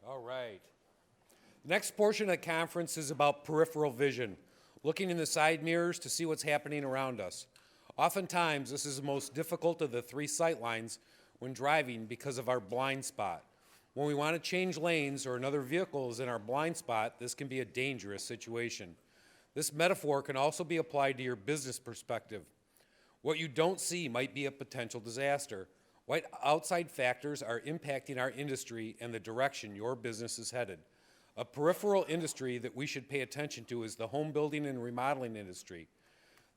All right. The next portion of the conference is about peripheral vision, looking in the side mirrors to see what's happening around us. Oftentimes, this is the most difficult of the three sight lines when driving because of our blind spot. When we want to change lanes or another vehicle is in our blind spot, this can be a dangerous situation. This metaphor can also be applied to your business perspective. What you don't see might be a potential disaster. What outside factors are impacting our industry and the direction your business is headed? A peripheral industry that we should pay attention to is the home building and remodeling industry.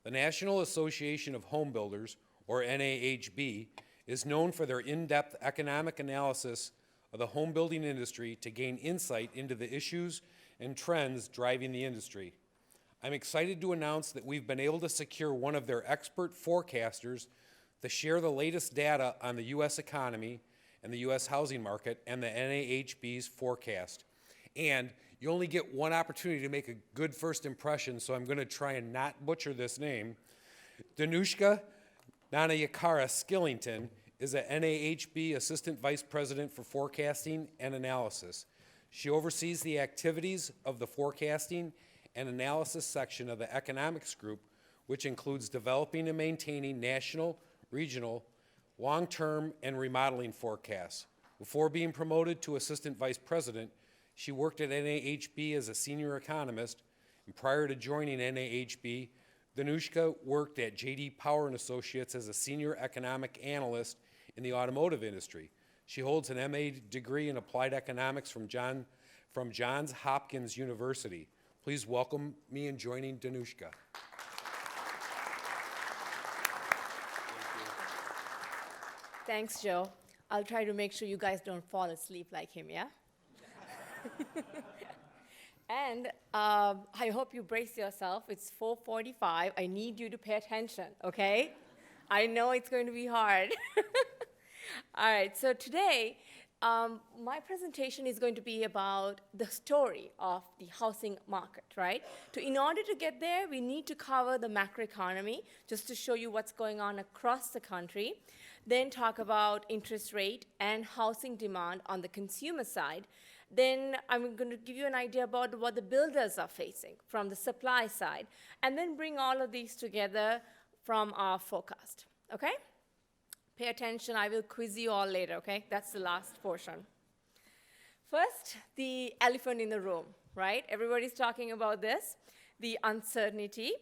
The National Association of Home Builders, or NAHB, is known for their in-depth economic analysis of the home building industry to gain insight into the issues and trends driving the industry. I'm excited to announce that we've been able to secure one of their expert forecasters to share the latest data on the U.S. economy and the U.S. housing market and the NAHB's forecast. And you only get one opportunity to make a good first impression, so I'm going to try and not butcher this name. Danushka Nanayakkara Skillington is a NAHB Assistant Vice President for Forecasting and Analysis. She oversees the activities of the forecasting and analysis section of the economics group, which includes developing and maintaining national, regional, long-term, and remodeling forecasts. Before being promoted to Assistant Vice President, she worked at NAHB as a Senior Economist, and prior to joining NAHB, Danushka worked at J.D. Power & Associates as a Senior Economic Analyst in the automotive industry. She holds an MA degree in Applied Economics from Johns Hopkins University. Please welcome me in joining Danushka. Thanks, Joe. I'll try to make sure you guys don't fall asleep like him, yeah? And I hope you brace yourself. It's 4:45. I need you to pay attention, okay? I know it's going to be hard. All right, so today, my presentation is going to be about the story of the housing market, right? In order to get there, we need to cover the macroeconomy, just to show you what's going on across the country. Then talk about interest rate and housing demand on the consumer side. Then I'm going to give you an idea about what the builders are facing from the supply side, and then bring all of these together from our forecast, okay? Pay attention, I will quiz you all later, okay? That's the last portion. First, the elephant in the room, right? Everybody's talking about this, the uncertainty.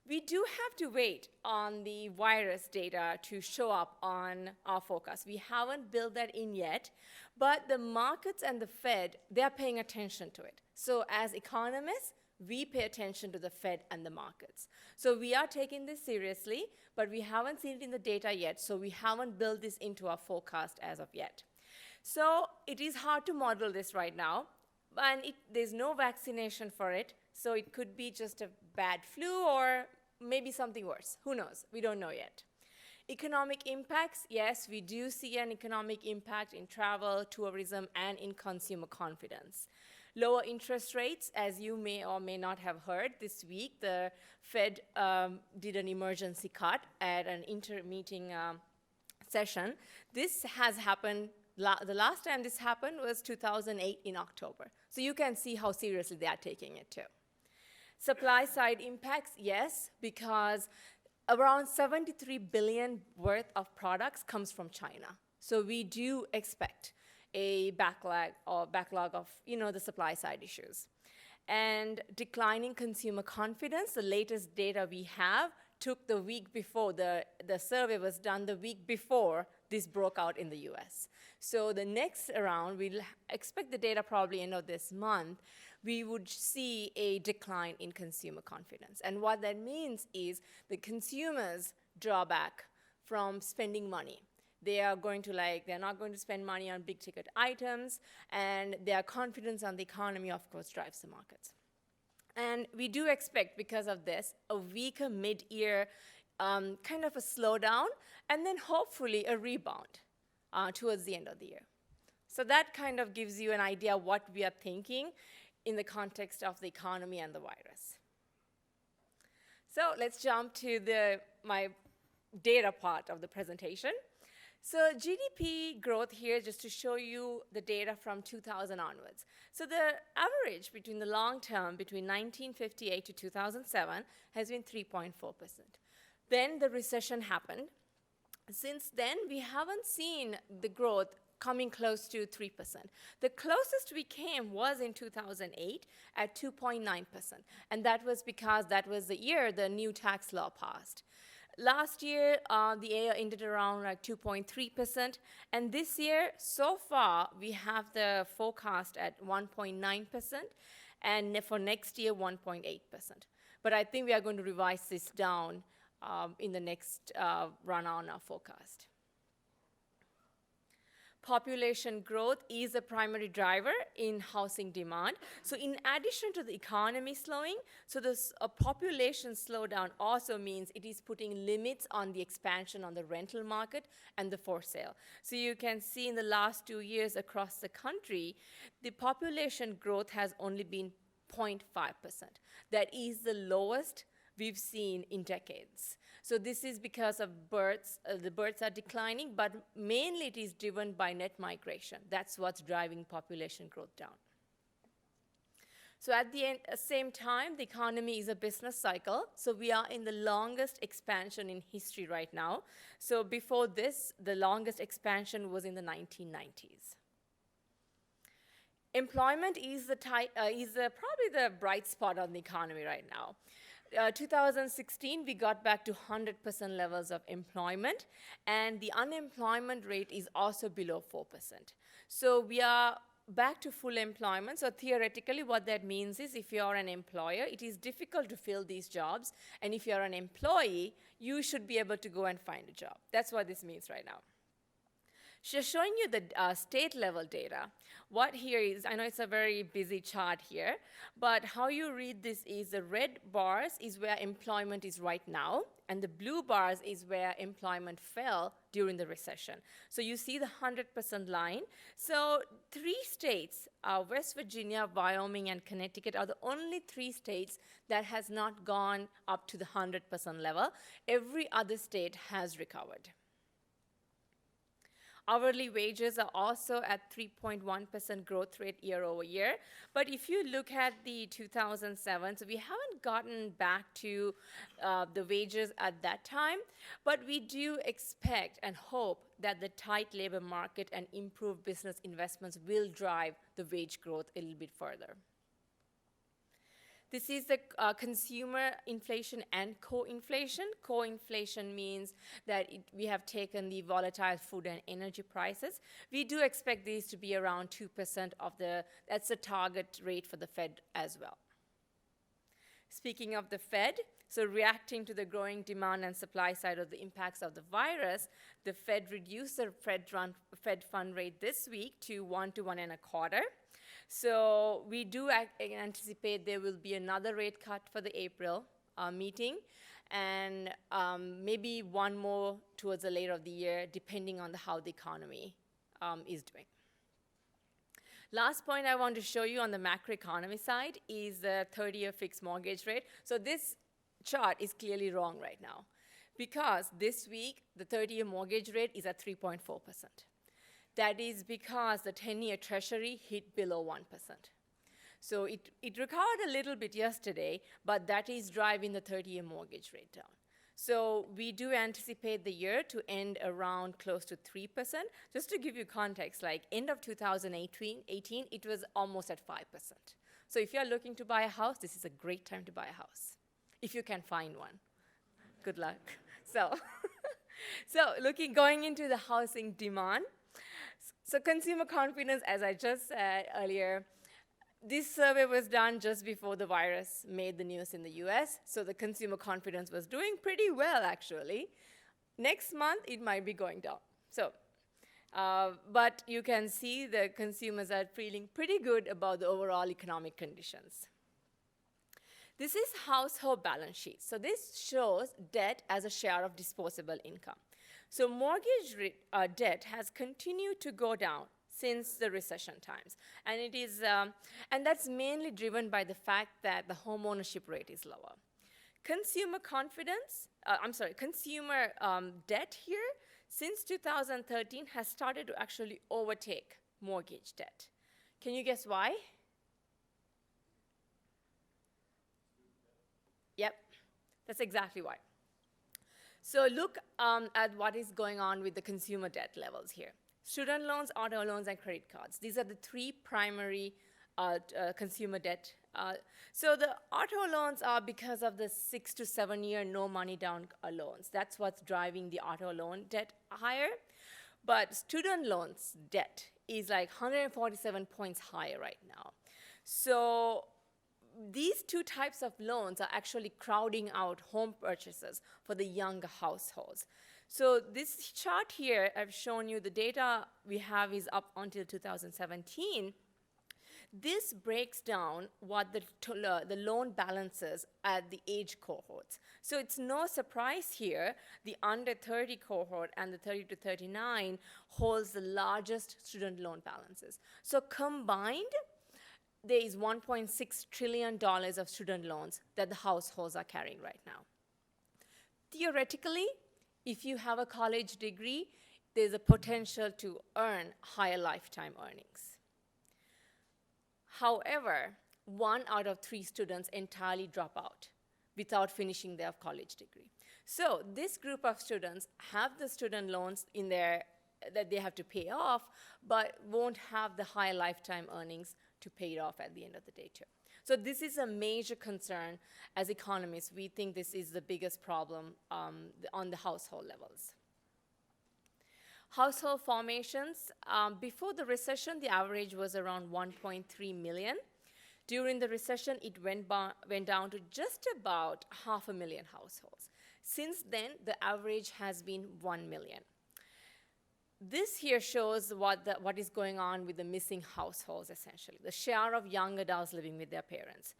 We do have to wait on the virus data to show up on our forecast. We haven't built that in yet, but the markets and the Fed, they're paying attention to it. So as economists, we pay attention to the Fed and the markets. So we are taking this seriously, but we haven't seen it in the data yet, so we haven't built this into our forecast as of yet. So it is hard to model this right now, and there's no vaccination for it, so it could be just a bad flu or maybe something worse. Who knows? We don't know yet. Economic impacts, yes, we do see an economic impact in travel, tourism, and in consumer confidence. Lower interest rates, as you may or may not have heard, this week the Fed did an emergency cut at an inter-meeting session. This has happened, the last time this happened was 2008 in October. So you can see how seriously they are taking it too. Supply side impacts, yes, because around 73 billion worth of products comes from China. So we do expect a backlog of the supply side issues. And declining consumer confidence, the latest data we have took the week before, the survey was done the week before this broke out in the US. So the next round, we'll expect the data probably end of this month, we would see a decline in consumer confidence. And what that means is the consumers draw back from spending money. They are they're not going to spend money on big ticket items, and their confidence on the economy, of course, drives the markets. And we do expect, because of this, a weaker mid-year kind of a slowdown, and then hopefully a rebound towards the end of the year. So that kind of gives you an idea what we are thinking in the context of the economy and the virus. So let's jump to my data part of the presentation. So GDP growth here, just to show you the data from 2000 onwards. So the average between the long term, between 1958 to 2007, has been 3.4%. Then the recession happened. Since then, we haven't seen the growth coming close to 3%. The closest we came was in 2008 at 2.9%. And that was because that was the year the new tax law passed. Last year, the year ended around like 2.3%. And this year, so far, we have the forecast at 1.9%. And for next year, 1.8%. But I think we are going to revise this down in the next run on our forecast. Population growth is a primary driver in housing demand. So in addition to the economy slowing, so this population slowdown also means it is putting limits on the expansion on the rental market and the for sale. So you can see in the last 2 years across the country, the population growth has only been 0.5%. That is the lowest we've seen in decades. So this is because of births, the births are declining, but mainly it is driven by net migration. That's what's driving population growth down. So at the same time, the economy is a business cycle. So we are in the longest expansion in history right now. So before this, the longest expansion was in the 1990s. Employment is probably the bright spot on the economy right now. 2016, we got back to 100% levels of employment, and the unemployment rate is also below 4%. So we are back to full employment. So theoretically, what that means is if you're an employer, it is difficult to fill these jobs, and if you're an employee, you should be able to go and find a job. That's what this means right now. Just showing you the state level data. What here is, I know it's a very busy chart here, but how you read this is the red bars is where employment is right now, and the blue bars is where employment fell during the recession. So you see the 100% line. So 3 states, West Virginia, Wyoming, and Connecticut are the only 3 states that has not gone up to the 100% level. Every other state has recovered. Hourly wages are also at 3.1% growth rate year over year. But if you look at the 2007, so we haven't gotten back to the wages at that time, but we do expect and hope that the tight labor market and improved business investments will drive the wage growth a little bit further. This is the consumer inflation and core inflation. Core inflation means that we have taken the volatile food and energy prices. We do expect these to be around 2% of that's the target rate for the Fed as well. Speaking of the Fed, so reacting to the growing demand and supply side of the impacts of the virus, the Fed reduced the Fed fund rate this week to 1 to 1.25. So we do anticipate there will be another rate cut for the April meeting, and maybe one more towards the later of the year, depending on how the economy is doing. Last point I want to show you on the macroeconomy side is the 30-year fixed mortgage rate. So this chart is clearly wrong right now, because this week the 30-year mortgage rate is at 3.4%. That is because the 10-year Treasury hit below 1%. So it recovered a little bit yesterday, but that is driving the 30-year mortgage rate down. So we do anticipate the year to end around close to 3%. Just to give you context, like end of 2018, it was almost at 5%. So if you're looking to buy a house, this is a great time to buy a house, if you can find one. Good luck. So going into the housing demand, so consumer confidence, as I just said earlier, this survey was done just before the virus made the news in the US, so the consumer confidence was doing pretty well, actually. Next month, it might be going down. So, but you can see the consumers are feeling pretty good about the overall economic conditions. This is household balance sheet. So this shows debt as a share of disposable income. So mortgage debt has continued to go down since the recession times, and it is, and that's mainly driven by the fact that the home ownership rate is lower. Consumer confidence, consumer debt here since 2013 has started to actually overtake mortgage debt. Can you guess why? Yep, that's exactly why. So look at what is going on with the consumer debt levels here. Student loans, auto loans, and credit cards. These are the three primary consumer debt. So the auto loans are because of the 6 to 7 year no money down loans. That's what's driving the auto loan debt higher. But student loans debt is like 147 points higher right now. So these two types of loans are actually crowding out home purchases for the younger households. So this chart here, I've shown you the data we have is up until 2017. This breaks down what the loan balances at the age cohorts. So it's no surprise here, the under 30 cohort and the 30 to 39 holds the largest student loan balances. So combined, there is $1.6 trillion of student loans that the households are carrying right now. Theoretically, if you have a college degree, there's a potential to earn higher lifetime earnings. However, 1 out of 3 students entirely drop out without finishing their college degree. So this group of students have the student loans in there that they have to pay off, but won't have the high lifetime earnings to pay it off at the end of the day too. So this is a major concern. As economists, we think this is the biggest problem on the household levels. Household formations, before the recession, the average was around 1.3 million. During the recession, it went down to just about 500,000 households. Since then, the average has been 1 million. This here shows what is going on with the missing households, essentially, the share of young adults living with their parents.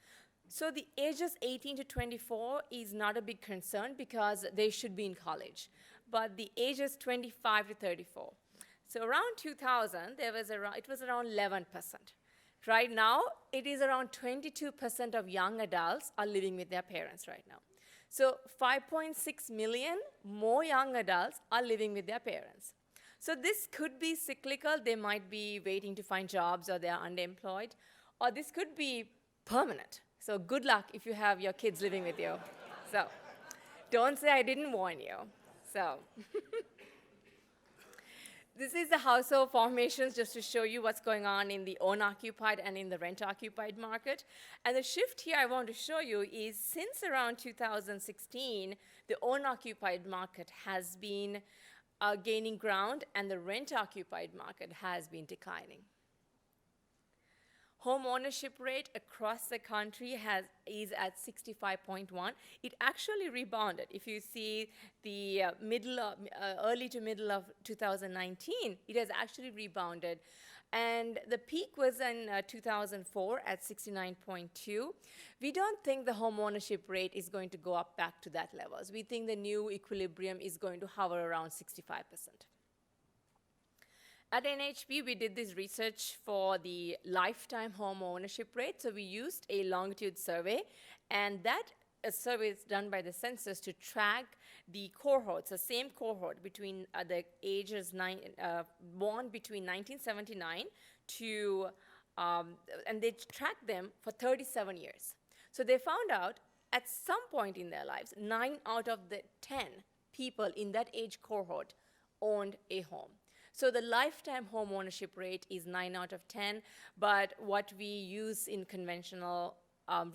So the ages 18 to 24 is not a big concern because they should be in college. But the ages 25 to 34. So around 2000, it was around 11%. Right now, it is around 22% of young adults are living with their parents right now. So 5.6 million more young adults are living with their parents. So this could be cyclical. They might be waiting to find jobs or they're underemployed. Or this could be permanent. So good luck if you have your kids living with you. So don't say I didn't warn you. So this is the household formations just to show you what's going on in the own-occupied and in the rent-occupied market. And the shift here I want to show you is since around 2016, the own-occupied market has been gaining ground and the rent-occupied market has been declining. Home ownership rate across the country is at 65.1. It actually rebounded. If you see the early to middle of 2019, it has actually rebounded. And the peak was in 2004 at 69.2. We don't think the home ownership rate is going to go up back to that levels. We think the new equilibrium is going to hover around 65%. At NHB, we did this research for the lifetime home ownership rate. So we used a longitude survey, and that survey is done by the census to track the cohorts, the same cohort between the ages born between 1979 to, and they tracked them for 37 years. So they found out at some point in their lives, 9 out of the 10 people in that age cohort owned a home. So the lifetime home ownership rate is 9 out of 10, but what we use in conventional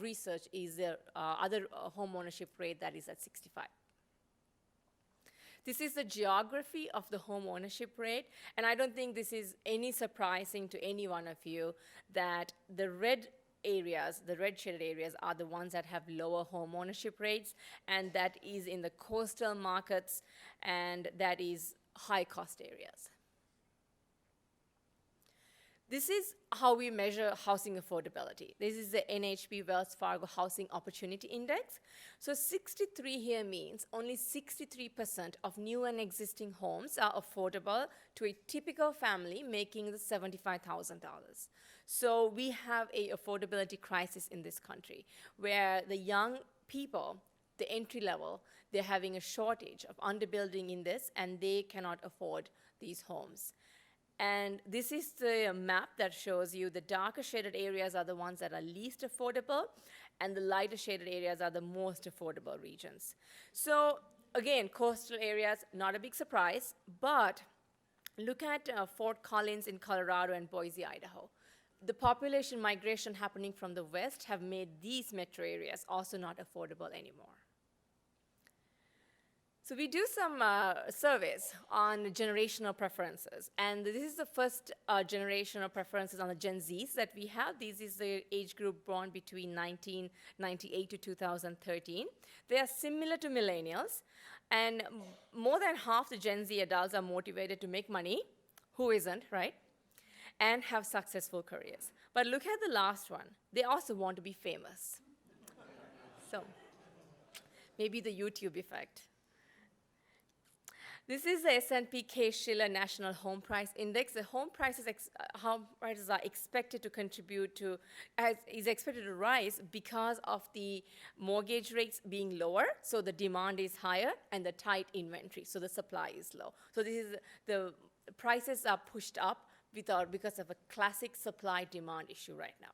research is the other home ownership rate that is at 65. This is the geography of the home ownership rate, and I don't think this is any surprising to any one of you that the red areas, the red shaded areas are the ones that have lower home ownership rates, and that is in the coastal markets, and that is high cost areas. This is how we measure housing affordability. This is the NHB Wells Fargo Housing Opportunity Index. So 63 here means only 63% of new and existing homes are affordable to a typical family making the $75,000. So we have a affordability crisis in this country where the young people the entry level, they're having a shortage of underbuilding in this, and they cannot afford these homes. And this is the map that shows you the darker shaded areas are the ones that are least affordable, and the lighter shaded areas are the most affordable regions. So again, coastal areas, not a big surprise, but look at Fort Collins in Colorado and Boise, Idaho. The population migration happening from the west have made these metro areas also not affordable anymore. So we do some surveys on generational preferences, and this is the first generation of preferences on the Gen Zs that we have. This is the age group born between 1998 to 2013. They are similar to millennials, and more than half the Gen Z adults are motivated to make money. Who isn't, right? And have successful careers. But look at the last one. They also want to be famous. So maybe the YouTube effect. This is the S&P Case-Shiller National Home Price Index. The home prices are expected to contribute to, is expected to rise because of the mortgage rates being lower, so the demand is higher, and the tight inventory, so the supply is low. So this is, the prices are pushed up because of a classic supply-demand issue right now.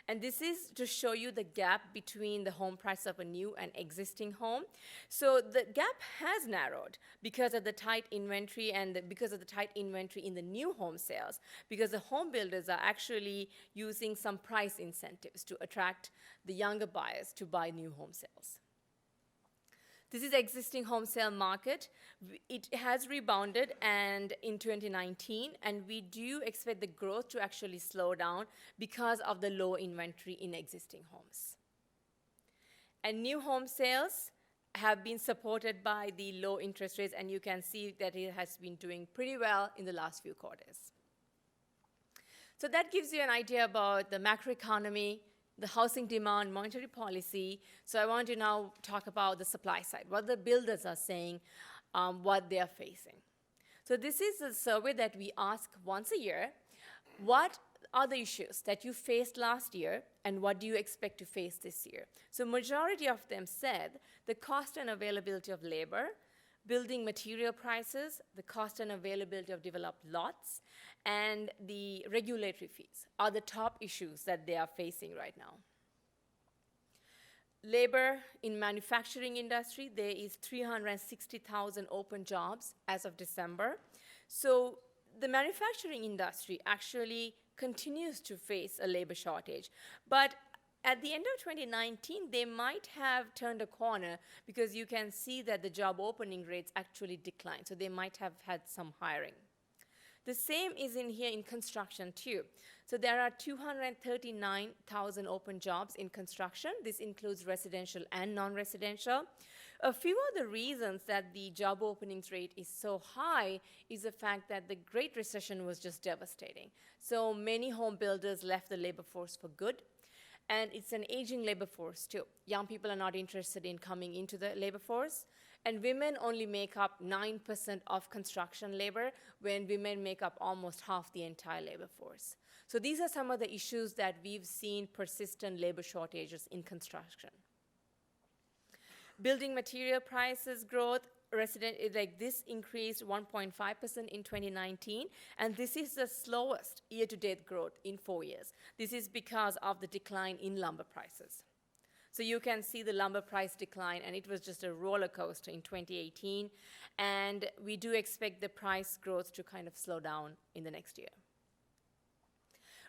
And this is to show you the gap between the home price of a new and existing home. So the gap has narrowed because of the tight inventory and because of the tight inventory in the new home sales, because the home builders are actually using some price incentives to attract the younger buyers to buy new home sales. This is the existing home sale market. It has rebounded and in 2019, and we do expect the growth to actually slow down because of the low inventory in existing homes. And new home sales have been supported by the low interest rates, and you can see that it has been doing pretty well in the last few quarters. So that gives you an idea about the macroeconomy, the housing demand, monetary policy. So I want to now talk about the supply side, what the builders are saying, what they are facing. So this is a survey that we ask once a year. What are the issues that you faced last year, and what do you expect to face this year? So majority of them said the cost and availability of labor, building material prices, the cost and availability of developed lots, and the regulatory fees are the top issues that they are facing right now. Labor in manufacturing industry, there is 360,000 open jobs as of December. So the manufacturing industry actually continues to face a labor shortage. But at the end of 2019, they might have turned a corner because you can see that the job opening rates actually declined. So they might have had some hiring. The same is in here in construction too. So there are 239,000 open jobs in construction. This includes residential and non-residential. A few of the reasons that the job openings rate is so high is the fact that the Great Recession was just devastating. So many home builders left the labor force for good. And it's an aging labor force too. Young people are not interested in coming into the labor force. And women only make up 9% of construction labor, when women make up almost half the entire labor force. So these are some of the issues that we've seen persistent labor shortages in construction. Building material prices growth, this increased 1.5% in 2019, and this is the slowest year-to-date growth in 4 years. This is because of the decline in lumber prices. So you can see the lumber price decline, and it was just a roller coaster in 2018, and we do expect the price growth to kind of slow down in the next year.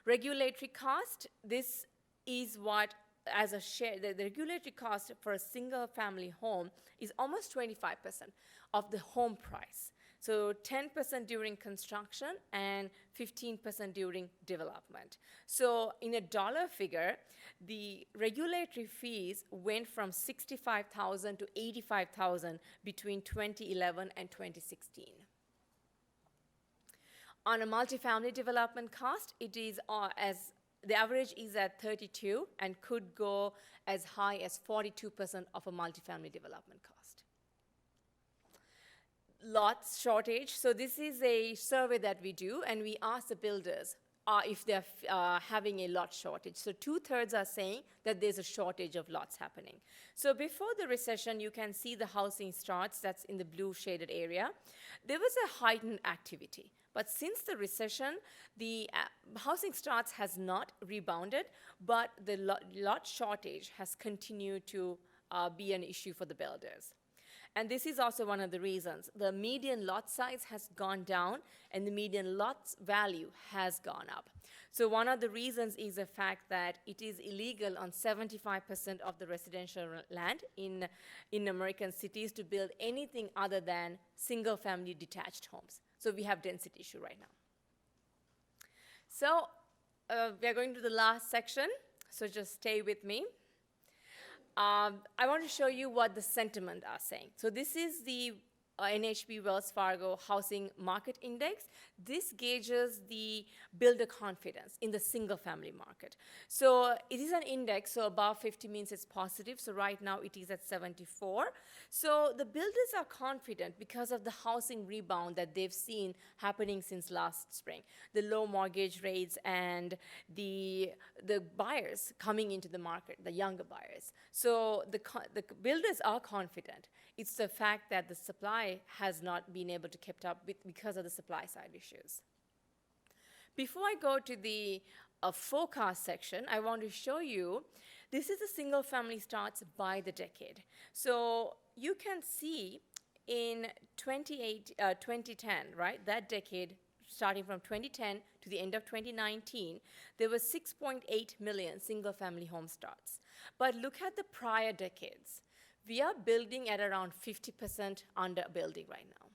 Regulatory cost, this is what, as a share, the regulatory cost for a single family home is almost 25% of the home price. So 10% during construction and 15% during development. So in a dollar figure, the regulatory fees went from $65,000 to $85,000 between 2011 and 2016. On a multifamily development cost, it is the average is at 32 and could go as high as 42% of a multifamily development cost. Lots shortage. So this is a survey that we do, and we ask the builders, if they're having a lot shortage. So 2/3 are saying that there's a shortage of lots happening. So before the recession, you can see the housing starts, that's in the blue shaded area. There was a heightened activity. But since the recession, the housing starts has not rebounded, but the lot shortage has continued to be an issue for the builders. And this is also one of the reasons. The median lot size has gone down and the median lot value has gone up. So one of the reasons is the fact that it is illegal on 75% of the residential land in American cities to build anything other than single-family detached homes. So we have density issue right now. So we are going to the last section, so just stay with me. I want to show you what the sentiment are saying. So this is the NAHB Wells Fargo Housing Market Index. This gauges the builder confidence in the single-family market. So it is an index, so above 50 means it's positive. So right now it is at 74. So the builders are confident because of the housing rebound that they've seen happening since last spring. The low mortgage rates and the buyers coming into the market, the younger buyers. So the builders are confident. It's the fact that the supply has not been able to keep up with because of the supply side issues. Before I go to the forecast section, I want to show you, this is the single family starts by the decade. So you can see in 2010, right, that decade, starting from 2010 to the end of 2019, there was 6.8 million single family home starts. But look at the prior decades. We are building at around 50% under building right now.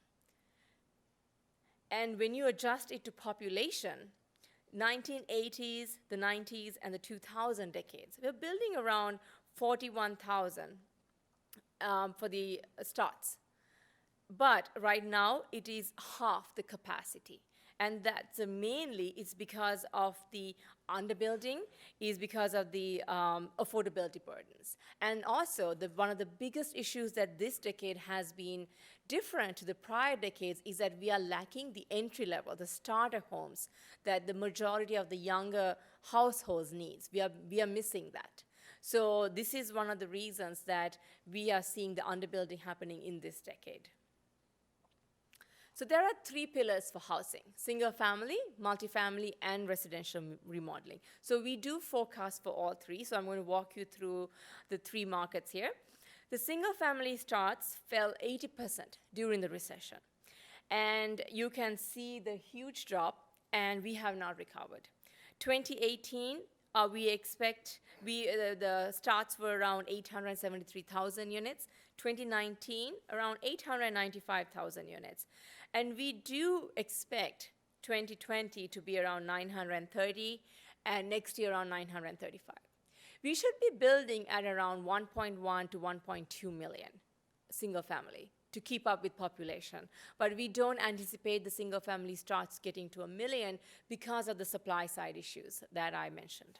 And when you adjust it to population, 1980s, the 90s, and the 2000 decades, we're building around 41,000 for the starts. But right now, it is half the capacity. And that's mainly it's because of the underbuilding, is because of the affordability burdens. And also, one of the biggest issues that this decade has been different to the prior decades is that we are lacking the entry level, the starter homes that the majority of the younger households needs. We are missing that. So this is one of the reasons that we are seeing the underbuilding happening in this decade. So there are 3 pillars for housing: single family, multifamily, and residential remodeling. So we do forecast for all 3. So I'm going to walk you through the 3 markets here. The single family starts fell 80% during the recession. And you can see the huge drop, and we have not recovered. 2018, we expect, the starts were around 873,000 units. 2019, around 895,000 units. And we do expect 2020 to be around 930, and next year around 935. We should be building at around 1.1 to 1.2 million single family to keep up with population. But we don't anticipate the single family starts getting to 1 million because of the supply side issues that I mentioned.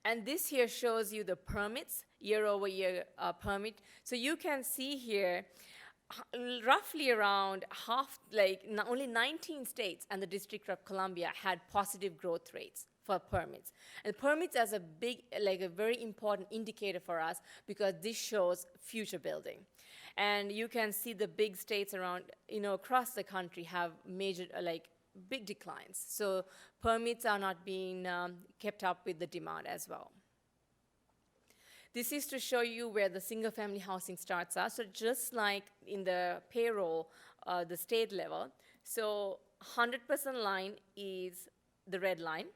And this here shows you the permits, year over year permit. So you can see here, roughly around half, only 19 states and the District of Columbia had positive growth rates for permits. And permits as a very important indicator for us because this shows future building. And you can see the big states around, across the country have major, big declines. So permits are not being kept up with the demand as well. This is to show you where the single-family housing starts are. So just like in the payroll, the state level, so 100% line is the red line.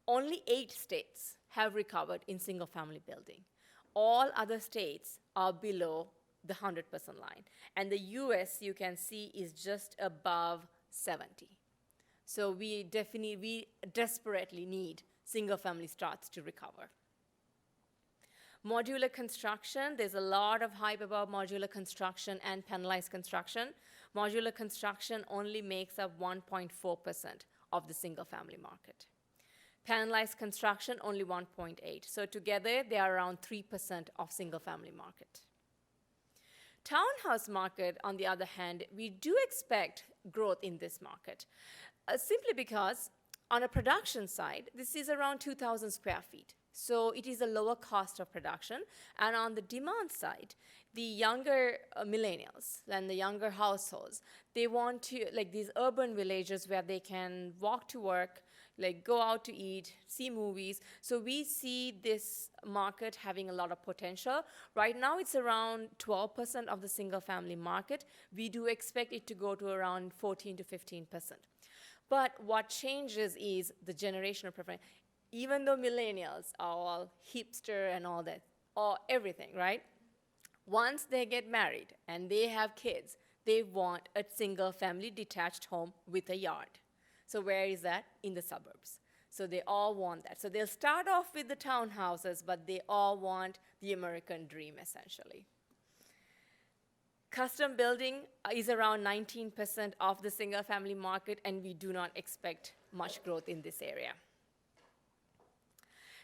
Only 8 states have recovered in single-family building. All other states are below the 100% line. And the US, you can see, is just above 70. So we desperately need single-family starts to recover. Modular construction, there's a lot of hype about modular construction and panelized construction. Modular construction only makes up 1.4% of the single-family market. Panelized construction, only 1.8%. So together, they are around 3% of single-family market. Townhouse market, on the other hand, we do expect growth in this market, simply because On a production side, this is around 2,000 square feet. So it is a lower cost of production. And on the demand side, the younger millennials and the younger households, they want to, like these urban villages where they can walk to work, like go out to eat, see movies. So we see this market having a lot of potential. Right now, it's around 12% of the single family market. We do expect it to go to around 14 to 15%. But what changes is the generational preference. Even though millennials are all hipster and all that, or everything, right? Once they get married and they have kids, they want a single family detached home with a yard. So where is that? In the suburbs. So they all want that. So they'll start off with the townhouses, but they all want the American dream, essentially. Custom building is around 19% of the single family market, and we do not expect much growth in this area.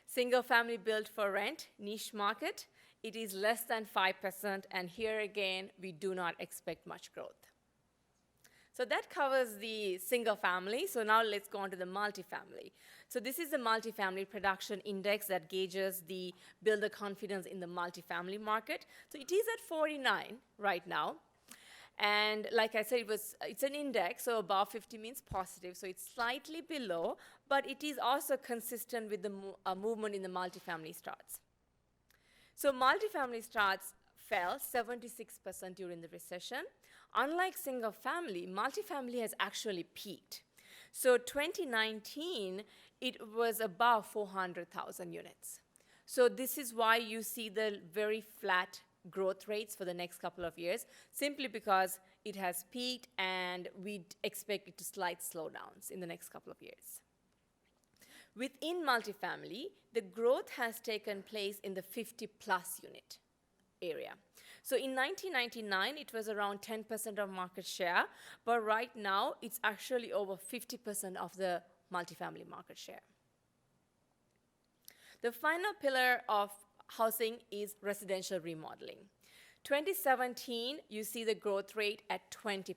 Single family built for rent, niche market, it is less than 5%, and here again, we do not expect much growth. So that covers the single family. So now let's go on to the multifamily. So this is the multifamily production index that gauges the builder confidence in the multifamily market. So it is at 49 right now. And like I said, it's an index, so above 50 means positive, so it's slightly below, but it is also consistent with the movement in the multifamily starts. So multifamily starts fell 76% during the recession. Unlike single family, multifamily has actually peaked. So 2019, it was above 400,000 units. So this is why you see the very flat growth rates for the next couple of years, simply because it has peaked and we expect it to slight slowdowns in the next couple of years. Within multifamily, the growth has taken place in the 50-plus unit area. So in 1999, it was around 10% of market share, but right now, it's actually over 50% of the multifamily market share. The final pillar of housing is residential remodeling. 2017, you see the growth rate at 20%,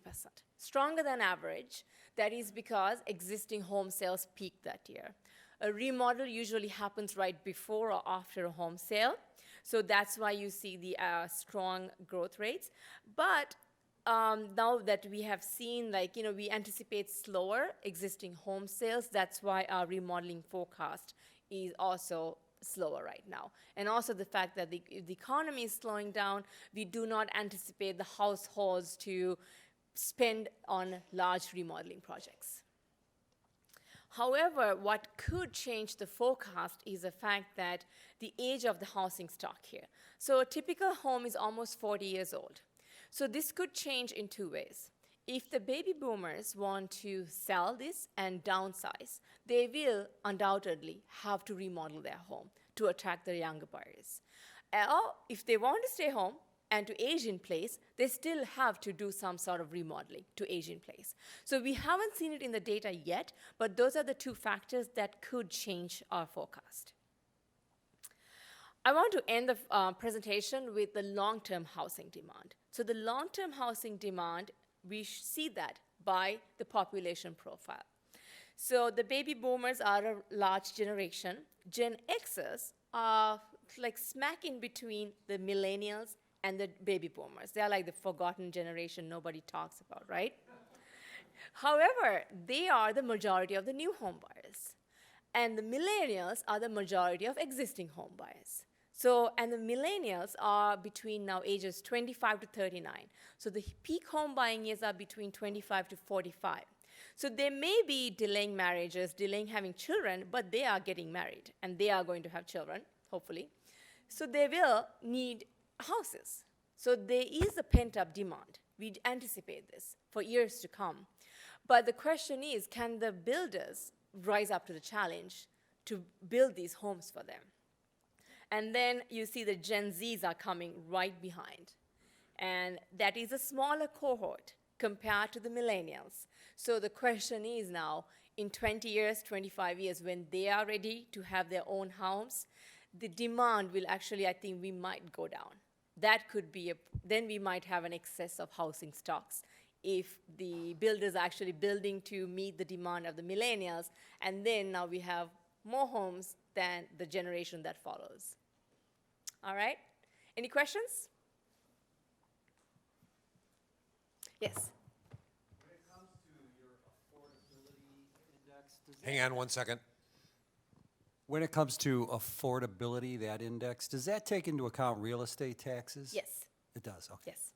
stronger than average. That is because existing home sales peaked that year. A remodel usually happens right before or after a home sale. So that's why you see the strong growth rates. But now that we have seen, we anticipate slower existing home sales, that's why our remodeling forecast is also slower right now. And also the fact that the economy is slowing down, we do not anticipate the households to spend on large remodeling projects. However, what could change the forecast is the fact that the age of the housing stock here. So a typical home is almost 40 years old. So this could change in two ways. If the baby boomers want to sell this and downsize, they will undoubtedly have to remodel their home to attract the younger buyers. Or if they want to stay home and to age in place, they still have to do some sort of remodeling to age in place. So we haven't seen it in the data yet, but those are the two factors that could change our forecast. I want to end the presentation with the long-term housing demand. So the long-term housing demand, we see that by the population profile. So the baby boomers are a large generation. Gen Xers are like smack in between the millennials and the baby boomers. They are like the forgotten generation nobody talks about, right? However, they are the majority of the new home buyers. And the millennials are the majority of existing home buyers. So, and the millennials are between now ages 25 to 39. So the peak home buying years are between 25 to 45. So they may be delaying marriages, delaying having children, but they are getting married and they are going to have children, hopefully. So they will need houses. So there is a pent-up demand. We anticipate this for years to come. But the question is, can the builders rise up to the challenge to build these homes for them? And then you see the Gen Zs are coming right behind. And that is a smaller cohort compared to the millennials. So the question is now, in 20 years, 25 years, when they are ready to have their own homes, the demand will actually, I think, we might go down. That could be, then we might have an excess of housing stocks if the builders are actually building to meet the demand of the millennials, and then now we have more homes than the generation that follows. All right? Any questions? Yes. When it comes to your affordability index, Hang on one second. when it comes to affordability, that index, does that take into account real estate taxes? Yes. It does, okay. Yes.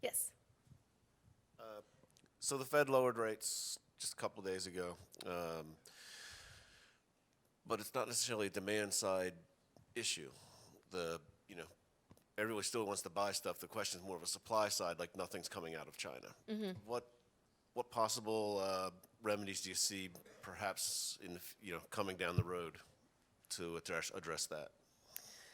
Yes. So the Fed lowered rates just a couple days ago, but it's not necessarily a demand side issue. Everybody still wants to buy stuff. The question is more of a supply side, like nothing's coming out of China. What possible remedies do you see, perhaps coming down the road to address that?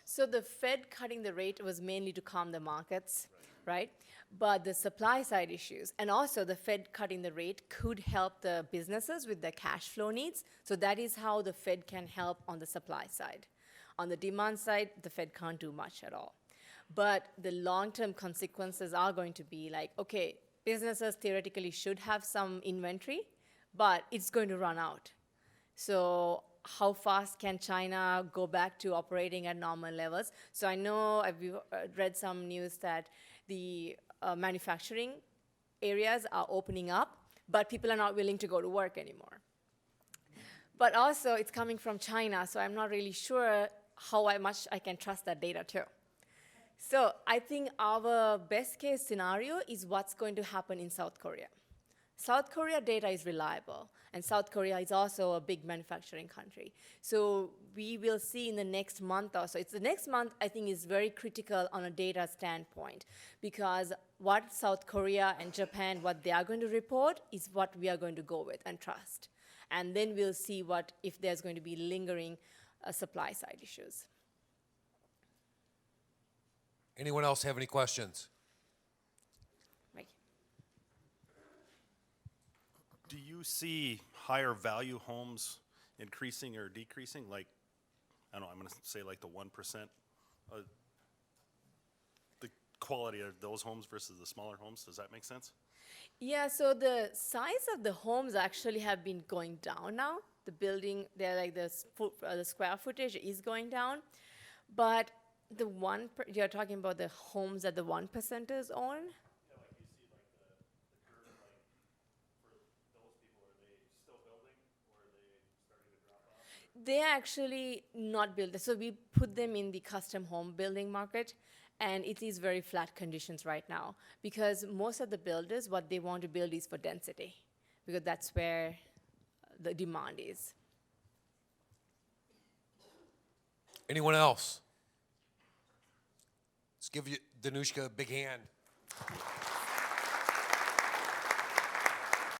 So the Fed cutting the rate was mainly to calm the markets, right? But the supply side issues, and also the Fed cutting the rate could help the businesses with their cash flow needs. So that is how the Fed can help on the supply side. On the demand side, the Fed can't do much at all. But the long-term consequences are going to be like, okay, businesses theoretically should have some inventory, but it's going to run out. So how fast can China go back to operating at normal levels? So I know I've read some news that the manufacturing areas are opening up, but people are not willing to go to work anymore. But also, it's coming from China, so I'm not really sure how much I can trust that data too. So I think our best case scenario is what's going to happen in South Korea. South Korea data is reliable, and South Korea is also a big manufacturing country. So we will see in the next month or so. The next month, I think, is very critical on a data standpoint, because what South Korea and Japan, what they are going to report is what we are going to go with and trust. And then we'll see if there's going to be lingering supply side issues. Anyone else have any questions? Right. Do you see higher value homes increasing or decreasing? Like, I don't know, I'm going to say like the 1%, the quality of those homes versus the smaller homes. Does that make sense? Yeah, so the size of the homes actually have been going down now. The building, they're like the square footage is going down. But you're talking about the homes that the 1%ers own? Yeah, like you see like the curve, like for those people, are they still building or are they starting to drop off? They're actually not built. So we put them in the custom home building market, and it is very flat conditions right now, because most of the builders, what they want to build is for density, because that's where the demand is. Anyone else? Let's give Danushka a big hand.